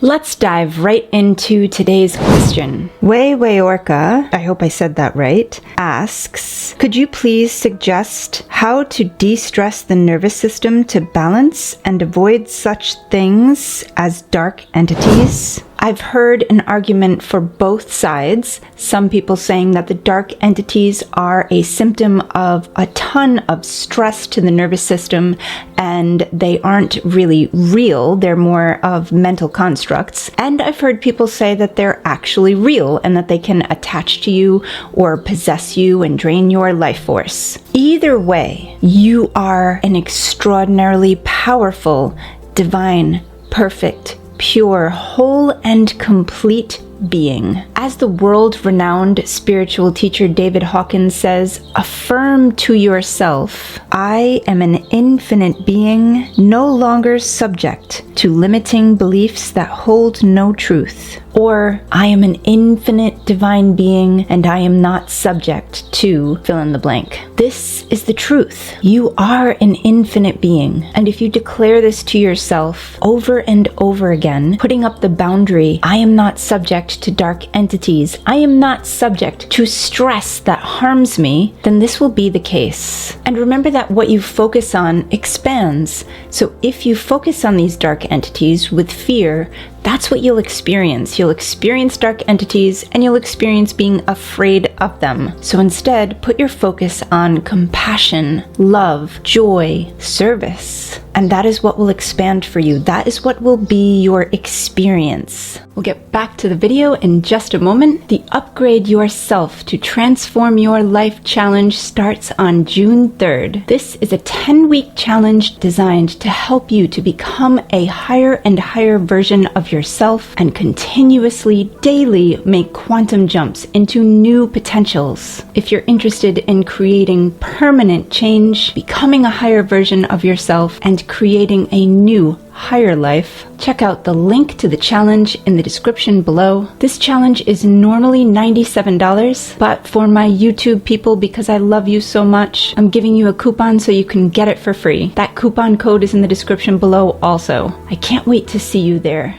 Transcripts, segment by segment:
Let's dive right into today's question. Wei Orca, I hope I said that right, asks, could you please suggest how to de-stress the nervous system to balance and avoid such things as dark entities? I've heard an argument for both sides. Some people saying that the dark entities are a symptom of a ton of stress to the nervous system and they aren't really real. They're more of mental constructs. And I've heard people say that they're actually real and that they can attach to you or possess you and drain your life force. Either way, you are an extraordinarily powerful, divine, perfect, pure, whole, and complete being. As the world-renowned spiritual teacher David Hawkins says, affirm to yourself, I am an infinite being, no longer subject to limiting beliefs that hold no truth. Or, I am an infinite divine being and I am not subject to fill in the blank. This is the truth. You are an infinite being. And if you declare this to yourself over and over again, putting up the boundary, I am not subject to dark entities, I am not subject to stress that harms me, then this will be the case. And remember that what you focus on expands. So if you focus on these dark entities with fear, that's what you'll experience. You'll experience dark entities and you'll experience being afraid of them. So instead, put your focus on compassion, love, joy, service. And that is what will expand for you. That is what will be your experience. We'll get back to the video in just a moment. The Upgrade Yourself to Transform Your Life Challenge starts on June 3rd. This is a 10-week challenge designed to help you to become a higher and higher version of yourself and continuously, daily make quantum jumps into new potentials. If you're interested in creating permanent change, becoming a higher version of yourself, and creating a new higher life, check out the link to the challenge in the description below. This challenge is normally $97, but for my YouTube people, because I love you so much, I'm giving you a coupon so you can get it for free. That coupon code is in the description below also. I can't wait to see you there.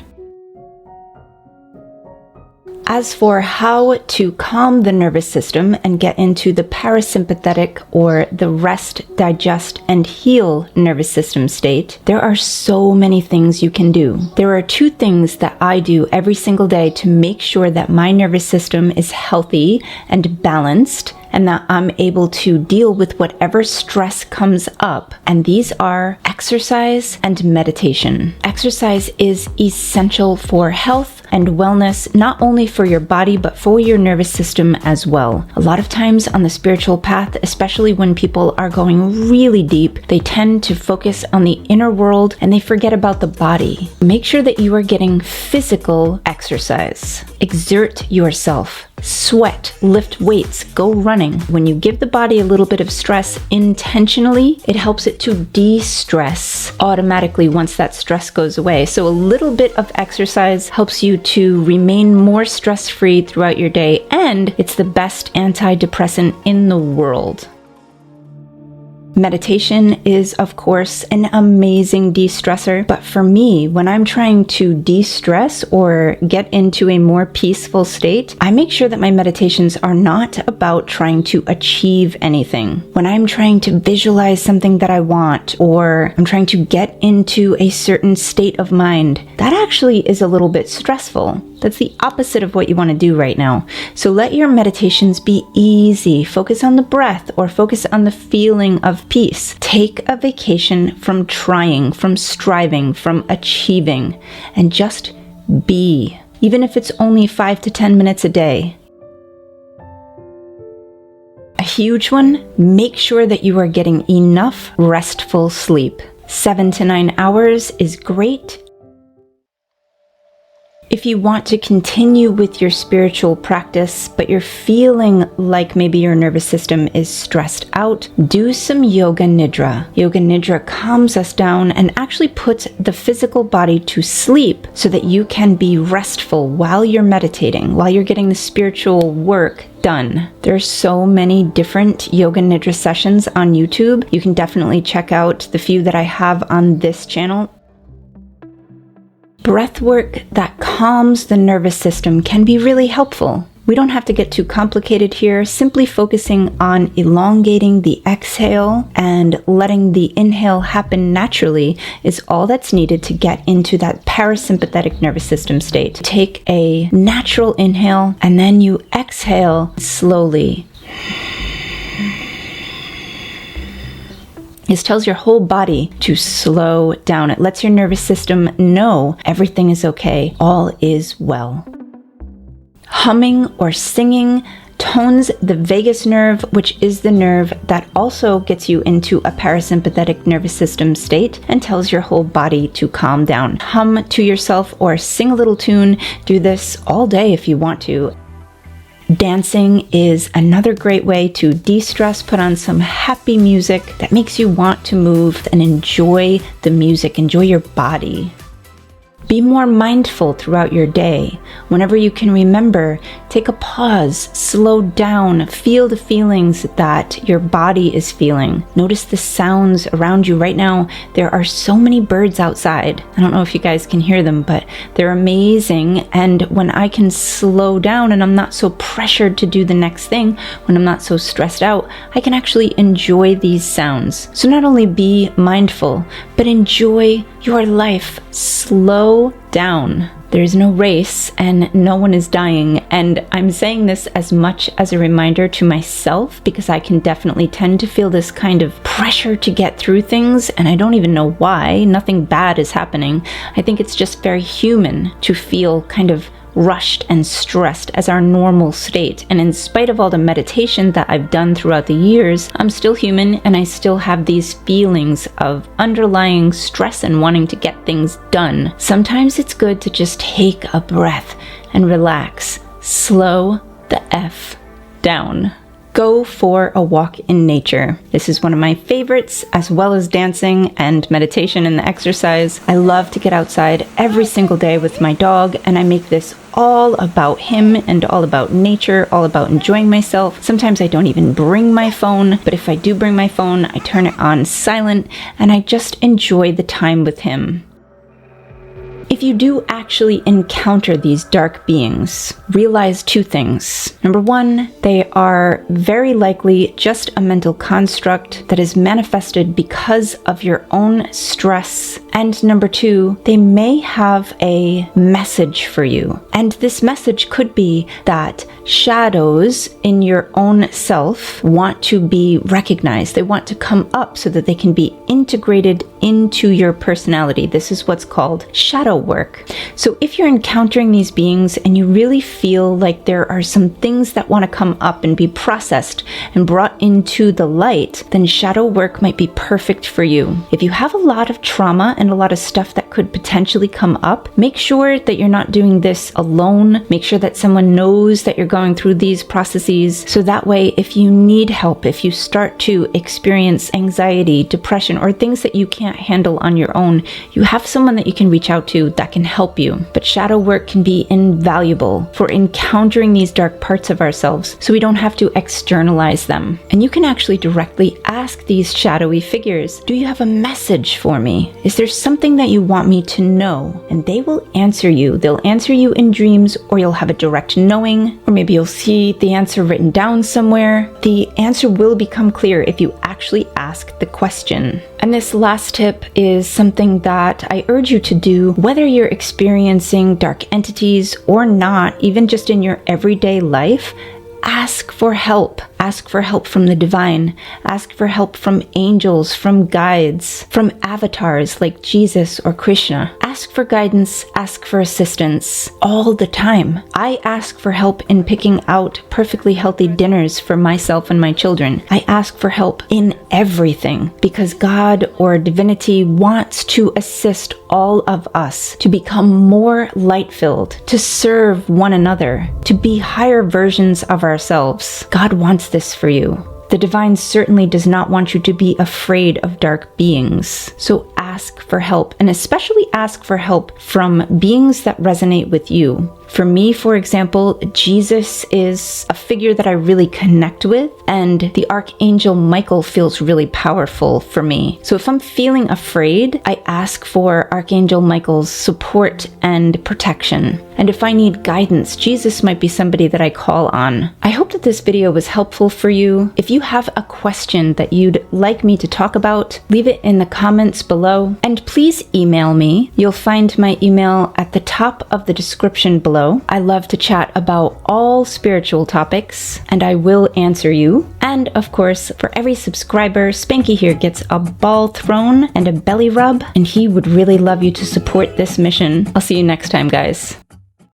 As for how to calm the nervous system and get into the parasympathetic or the rest, digest, and heal nervous system state, there are so many things you can do. There are 2 things that I do every single day to make sure that my nervous system is healthy and balanced and that I'm able to deal with whatever stress comes up. And these are exercise and meditation. Exercise is essential for health and wellness, not only for your body, but for your nervous system as well. A lot of times on the spiritual path, especially when people are going really deep, they tend to focus on the inner world and they forget about the body. Make sure that you are getting physical exercise. Exert yourself. Sweat, lift weights, go running. When you give the body a little bit of stress intentionally, it helps it to de-stress automatically once that stress goes away. So a little bit of exercise helps you to remain more stress-free throughout your day, and it's the best antidepressant in the world. Meditation is, of course, an amazing de-stressor, but for me, when I'm trying to de-stress or get into a more peaceful state, I make sure that my meditations are not about trying to achieve anything. When I'm trying to visualize something that I want, or I'm trying to get into a certain state of mind, that actually is a little bit stressful. That's the opposite of what you want to do right now. So let your meditations be easy. Focus on the breath or focus on the feeling of peace. Take a vacation from trying, from striving, from achieving, and just be, even if it's only 5 to 10 minutes a day. A huge one, make sure that you are getting enough restful sleep. 7 to 9 hours is great. If you want to continue with your spiritual practice, but you're feeling like maybe your nervous system is stressed out, do some Yoga Nidra. Yoga Nidra calms us down and actually puts the physical body to sleep so that you can be restful while you're meditating, while you're getting the spiritual work done. There are so many different Yoga Nidra sessions on YouTube. You can definitely check out the few that I have on this channel. Breath work that calms the nervous system can be really helpful. We don't have to get too complicated here. Simply focusing on elongating the exhale and letting the inhale happen naturally is all that's needed to get into that parasympathetic nervous system state. Take a natural inhale and then you exhale slowly. This tells your whole body to slow down. It lets your nervous system know everything is okay, all is well. Humming or singing tones the vagus nerve, which is the nerve that also gets you into a parasympathetic nervous system state and tells your whole body to calm down. Hum to yourself or sing a little tune. Do this all day if you want to. Dancing is another great way to de-stress. Put on some happy music that makes you want to move and enjoy the music, enjoy your body. Be more mindful throughout your day. Whenever you can remember, take a pause, slow down, feel the feelings that your body is feeling. Notice the sounds around you right now. There are so many birds outside. I don't know if you guys can hear them, but they're amazing. And when I can slow down and I'm not so pressured to do the next thing, when I'm not so stressed out, I can actually enjoy these sounds. So not only be mindful, but enjoy your life. Slow down. There's no race and no one is dying. And I'm saying this as much as a reminder to myself because I can definitely tend to feel this kind of pressure to get through things and I don't even know why. Nothing bad is happening. I think it's just very human to feel kind of rushed and stressed as our normal state. And in spite of all the meditation that I've done throughout the years, I'm still human and I still have these feelings of underlying stress and wanting to get things done. Sometimes it's good to just take a breath and relax. Slow the F down. Go for a walk in nature. This is one of my favorites, as well as dancing and meditation and the exercise. I love to get outside every single day with my dog, and I make this all about him and all about nature, all about enjoying myself. Sometimes I don't even bring my phone, but if I do bring my phone, I turn it on silent, and I just enjoy the time with him. If you do actually encounter these dark beings, realize two things. Number one, they are very likely just a mental construct that is manifested because of your own stress. And number two, they may have a message for you. And this message could be that shadows in your own self want to be recognized. They want to come up so that they can be integrated into your personality. This is what's called shadow work. So if you're encountering these beings and you really feel like there are some things that want to come up and be processed and brought into the light, then shadow work might be perfect for you. If you have a lot of trauma and a lot of stuff that could potentially come up, make sure that you're not doing this alone. Make sure that someone knows that you're going through these processes. So that way, if you need help, if you start to experience anxiety, depression, or things that you can't handle on your own, you have someone that you can reach out to that can help you. But shadow work can be invaluable for encountering these dark parts of ourselves so we don't have to externalize them. And you can actually directly ask these shadowy figures, do you have a message for me? Is there something that you want me to know? And they will answer you. They'll answer you in dreams, or you'll have a direct knowing, or maybe you'll see the answer written down somewhere. The answer will become clear if you actually ask the question. And this last tip is something that I urge you to do, whether you're experiencing dark entities or not, even just in your everyday life. Ask for help. Ask for help from the divine. Ask for help from angels, from guides, from avatars like Jesus or Krishna. Ask for guidance, ask for assistance all the time. I ask for help in picking out perfectly healthy dinners for myself and my children. I ask for help in everything because God or divinity wants to assist all of us to become more light-filled, to serve one another, to be higher versions of ourselves. God wants this for you. The divine certainly does not want you to be afraid of dark beings. So ask for help, and especially ask for help from beings that resonate with you, For me, for example, Jesus is a figure that I really connect with, and the Archangel Michael feels really powerful for me. So if I'm feeling afraid, I ask for Archangel Michael's support and protection. And if I need guidance, Jesus might be somebody that I call on. I hope that this video was helpful for you. If you have a question that you'd like me to talk about, leave it in the comments below. And please email me. You'll find my email at the top of the description below. I love to chat about all spiritual topics, and I will answer you. And of course, for every subscriber, Spanky here gets a ball thrown and a belly rub, and he would really love you to support this mission. I'll see you next time, guys.